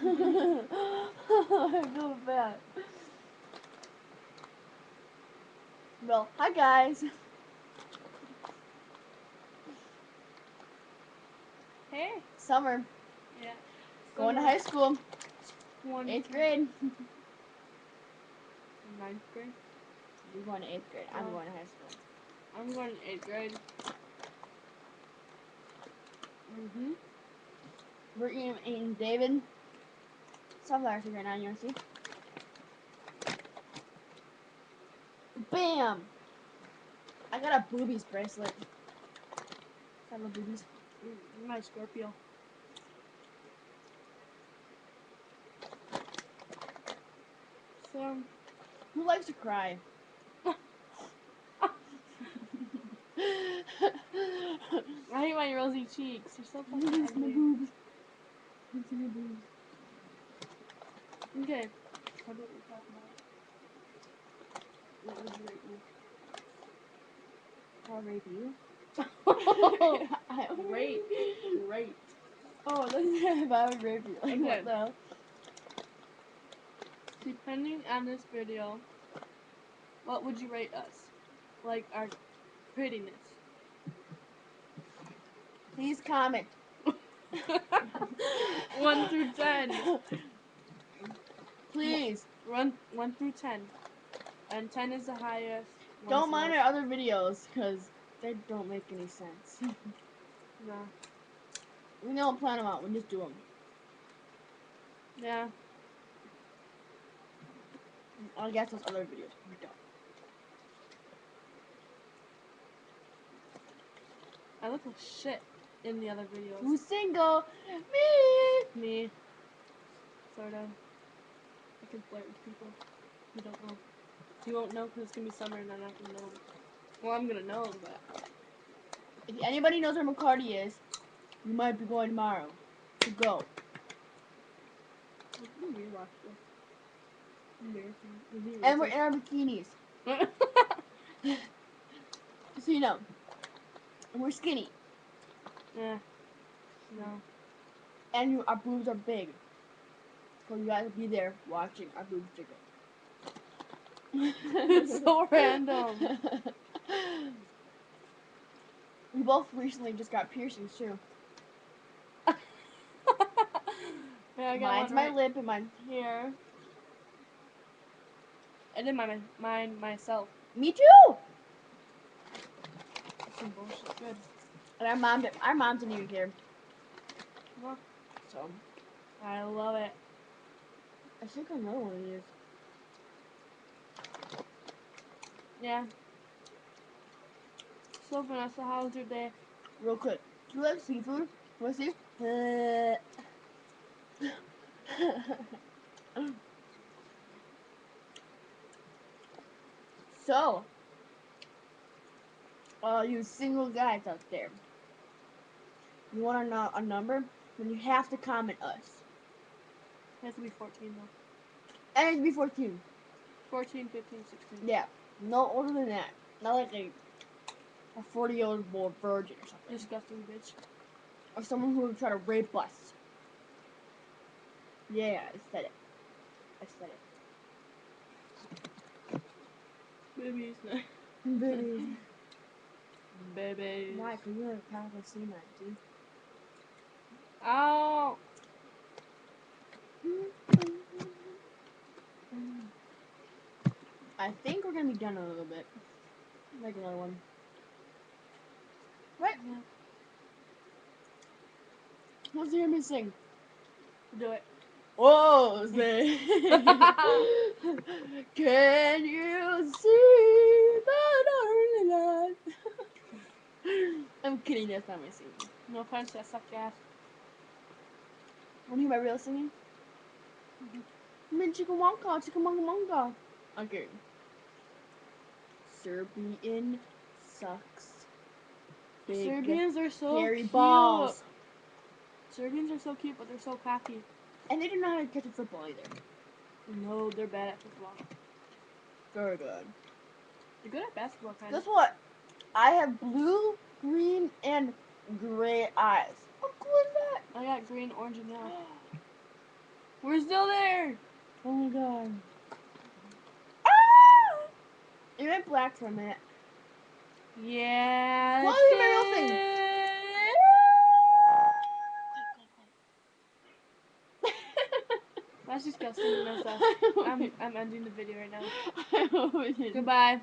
I feel bad. Well, hi guys. Hey. Summer. Yeah. Going to Summer. high school. One. 8th grade. 9th grade. You're going to 8th grade. I'm No. going to high school. I'm going to 8th grade. Mhm. We're eating David. Sunflower seed right now. You want to see? Bam! I got a boobies bracelet. Got little boobies. My Scorpio. So. Who likes to cry? I hate my rosy cheeks. They're so fucking My ugly. boobs. It's my boobs. Okay. How about we talk about what would you rate me? I'll rape you. Great. Great. Oh, let's see if I would rape you. Like, Okay. what the hell? Depending on this video, what would you rate us? Like our prettiness. Please comment. 1 through 10. Please. 1 through 10. And 10 is the highest. Don't mind our other videos, because they don't make any sense. No. We don't plan them out. We just do them. Yeah. I guess those other videos we don't. I look like shit in the other videos. Who's single? Me. Me. Sort of. I can flirt with people. You don't know. You won't know because it's going to be summer and I'm not going to know. Well, I'm going to know, but. If anybody knows where McCarty is, you might be going tomorrow to go. Let me rewatch this. Embarrassing. And we're in our bikinis. So you know. And we're skinny. Yeah. No. And our boobs are big. So you guys will be there watching our boobs jiggle. It's so random. We both recently just got piercings too. Yeah, I got Mine's one my right lip and mine's here. I did mine myself. Me too. That's some bullshit. Good. And our mom didn't even care. Well, So I love it. I think I know what it is. Yeah. So Vanessa, how was your day? Real quick. Do you like seafood? Want to see? So, all you single guys out there, you want to know a number? Then you have to comment us. It has to be 14 though. And it has to be 14. 14, 15, 16. Yeah, no older than that. Not like a 40-year-old virgin or something. Disgusting bitch. Or someone who would try to rape us. Yeah, I said it. I said it. Babies. Babies. Babies. Why? Because you're probably seen that, dude. Ow! I think we're gonna be done in a little bit. Make another one. Right? Yeah. Let's hear me sing. Do it. Whoa, say. Can you see that early light? I'm kidding, that's not my singing. No offense, I suck ass. Want to hear my real singing? Chicka Wonka, Chicka Monka Monka. Okay. Serbian sucks. Big Serbians are so hairy cute. balls. Serbians are so cute, but they're so cocky. And they do not know how to catch a football either. No, they're bad at football. Very good. They're good at basketball, kind of. Guess what? I have blue, green, and gray eyes. How cool is that? I got green, orange, and yellow. We're still there. Oh my god. Ah! It went black for a minute. Yeah. Why That's look at my real thing? it. That's disgusting. No stuff. I'm ending the video right now. I hope it didn't. Goodbye.